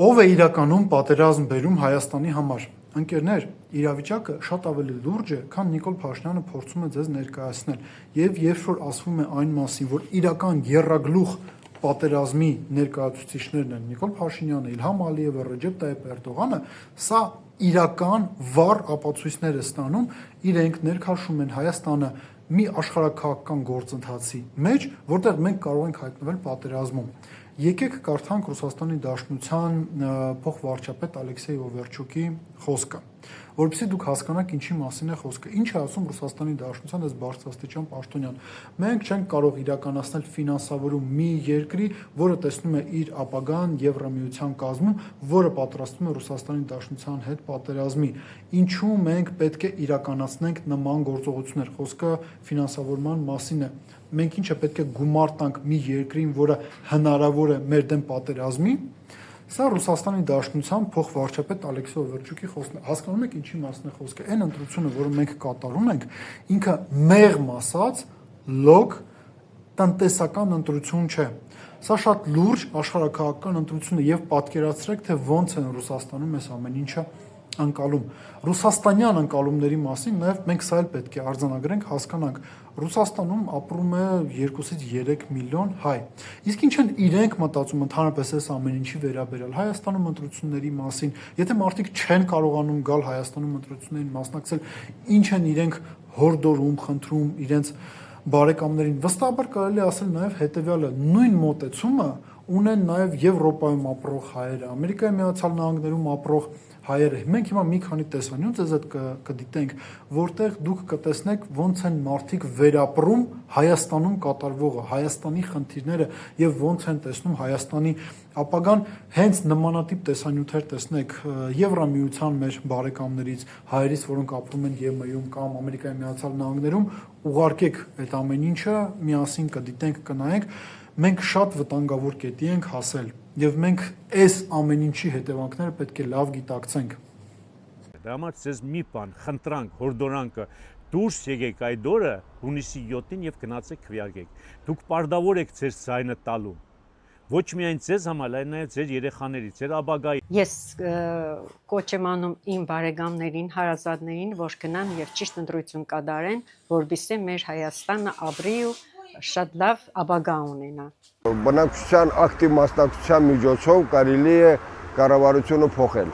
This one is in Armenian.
Ով է իրականում պատերազմ բերում Հայաստանի համար։ Ընկերներ, իրավիճակը շատ ավելի լուրջ է, քան Նիկոլ Փաշինյանը փորձում է ձեզ ներկայացնել։ Եվ երբ որ ասվում է այն մասին, որ իրական եռագլուխ պատերազմի ներկայացուցիչներն են Նիկոլ Փաշինյանը, Իլհամ Ալիևը, Ռեջեփ Տայիպ Էրդողանը, սա իրական վառ ապացույցներ է ստանում, իրենք ներքաշում են Հայաստանը մի աշխարհաքաղաքական գործընթացի մեջ, որտեղ մենք կարող ենք հայտնվել պատերազմում։ Եկեք կարդանք Ռուսաստանի Դաշնության փոխվարչապետ Ալեքսեյ Օվերչուկի խոսքը, որովհետեւ դուք հասկանաք ինչի մասին է խոսքը։ Ինչ է ասում Ռուսաստանի Դաշնության այս բարձրաստիճան պաշտոնյան։ Մենք չենք կարող իրականացնել ֆինանսավորում մի երկրի, որը տեսնում է իր ապագան Եվրամիության կազմում, որը պատրաստվում է Ռուսաստանի Դաշնության հետ պատերազմի։ Ինչու մենք պետք է իրականացնենք նման գործողություններ։ Խոսքը ֆինանսավորման մասին է։ Մենք ինչը պետք է գումար տանք մի երկրին, որը հնարավոր է մեր դեմ պատերազմի, սա Ռուսաստանի Դաշնության փոխվարչապետ Ալեքսեյ Օվերչուկի խոսքն է։ Հասկանում եք ինչի մասին է խոսքը։ Այն ընտրությունը, որը մենք կատարում ենք, ինքը մեղմ ասած լոկ տնտեսական ընտրություն չէ։ Սա շատ լուրջ աշխարհաքաղաքական ընտրություն է եւ պատկերացրեք, թե ոնց են Ռուսաստանում այս ամեն ինչը անկալում։ Ռուսաստանյան անկալումների մասին նաև մենք սա էլ պետք է արձանագրենք, հասկանանք։ Ռուսաստանում ապրում է 2-ից 3 միլիոն հայ։ Իսկ ինչ են իրենք մտածում ընդհանրապես այս ամեն ինչի վերաբերյալ Հայաստանում ընտրությունների մասին, եթե մարդիկ չեն կարողանում գալ Հայաստանում ընտրություններին մասնակցել, ինչ են իրենք հորդորում, խնդրում իրենց բարեկամներին։ Վստահաբար կարելի է ասել նաև հետևյալը. նույն մոտեցումը ունեն նաև Եվրոպայում ապրող հայերը, Ամերիկայի Միացյալ Նահանգներում ապրող հայերը։ Մենք հիմա մի քանի տեսանյութ ձեզ հետ կդիտենք, որտեղ դուք կտեսնեք ոնց են մարդիկ վերապրում Հայաստանում կատարվողը, Հայաստանի խնդիրները եւ ոնց են տեսնում Հայաստանի ապագան։ Հենց նմանատիպ տեսանյութեր տեսնեք Եվրամիության մեր բարեկամներից, հայերից, որոնք ապրում են ԵՄ-ում կամ Ամերիկայի Միացյալ Նահանգներում, ուղարկեք այդ ամեն ինչը, միասին կդիտենք, կնայենք։ Մենք շատ վտանգավոր կետի ենք հասել եւ մենք այս ամեն ինչի հետևանքները պետք է լավ գիտակցենք։ Դա համար ցեզ մի բան խնդրանք, հորդորանքը դուրս եկեք այդ օրը հունիսի 7-ին եւ գնացեք քվեարկեք։ Դուք պարտավոր եք ձեր ձայնը տալու։ Ոչ միայն ձեզ համար, այլ նաեւ ձեր երեխաների, ձեր ապագայի։ Ես կոչ եմ անում իմ բարեկամներին, հարազատներին, որ գնան եւ ճիշտ ընտրություն կատարեն, որովհետեւ մեր Հայաստանը ապրի ու շատ լավ ապագա ունենա։ Բնակչության ակտիվ մասնակցության միջոցով կարելի է կառավարությունը փոխել։